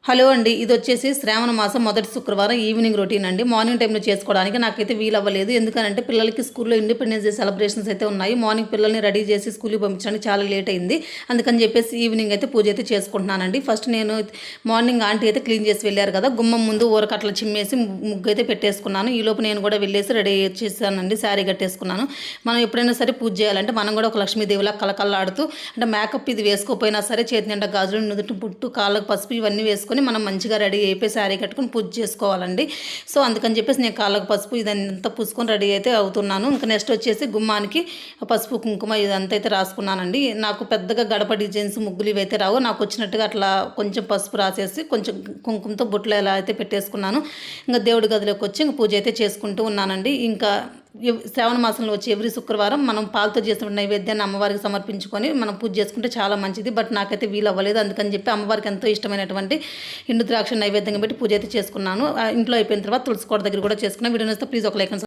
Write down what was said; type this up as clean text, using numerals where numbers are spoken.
Hello అండి. ఇదొచ్చేసి శ్రావణ మాసం మొదటి శుక్రవారం ఈవినింగ్ రొటీన్ అండి. మార్నింగ్ టైంలో చేసుకోవడానికి నాకైతే వీలవ్వలేదు. ఎందుకనంటే పిల్లలకి స్కూల్‌లో ఇండిపెండెన్స్ డే సెలబ్రేషన్స్ అయితే ఉన్నాయి. మార్నింగ్ పిల్లల్ని రెడీ చేసి స్కూల్‌కి పంపించడానికి చాలా లేట్ అయింది. అందుకని చెప్పేసి ఈవినింగ్ అయితే పూజ అయితే చేసుకుంటున్నానండి. ఫస్ట్ నేను మార్నింగ్ ఆంటీ అయితే క్లీన్ చేసి వెళ్ళారు కదా! గుమ్మం ముందు ఊరకట్ల చిమ్మేసి ముగ్గు అయితే పెట్టేసుకున్నాను. ఈలోపు నేను కూడా వెళ్ళేసి రెడీ చేశానండి. శారీ కట్టేసుకున్నాను. మనం ఎప్పుడైనా సరే పూజ చేయాలంటే మనం కూడా ఒక లక్ష్మీదేవిలా కళకళలాడుతూ అంటే మేకప్ ఇది వేసుకోకపోయినా సరే చేతి నిండా గాజులు, నుదుటి బొట్టు, కాళ్ళకు పసుపు ఇవన్నీ వేసుకొని మనం మంచిగా రెడీ అయిపోయి శారీ కట్టుకొని పూజ చేసుకోవాలండి. సో అందుకని చెప్పేసి నేను కాళ్ళకు పసుపు ఇదంతా పూసుకొని రెడీ అయితే అవుతున్నాను. ఇంకా నెక్స్ట్ వచ్చేసి గుమ్మానికి పసుపు కుంకుమ ఇదంతా అయితే రాసుకున్నానండి. నాకు పెద్దగా గడప డిజైన్స్ ముగ్గులు ఇవైతే రావు. నాకు వచ్చినట్టుగా అట్లా కొంచెం పసుపు రాసేసి కొంచెం కుంకుమతో బొట్లు ఎలా అయితే పెట్టేసుకున్నాను. ఇంకా దేవుడి గదిలోకి వచ్చి ఇంకా పూజ అయితే చేసుకుంటూ ఉన్నానండి. ఇంకా శ్రావణ మాసంలో వచ్చి ఎవ్రీ శుక్రవారం మనం పాలతో చేసిన నైవేద్యాన్ని అమ్మవారికి సమర్పించుకొని మనం పూజ చేసుకుంటే చాలా మంచిది. బట్ నాకైతే వీలు అవ్వలేదు. అందుకని చెప్పి అమ్మవారికి ఎంతో ఇష్టమైనటువంటి ఎండు ద్రాక్ష నైవేద్యంగా పెట్టి పూజ అయితే చేసుకున్నాను. ఇంట్లో అయిపోయిన తర్వాత తులసి కోట దగ్గర కూడా చేసుకున్నాను. వీడియో నచ్చితే ప్లీజ్ ఒక లైక్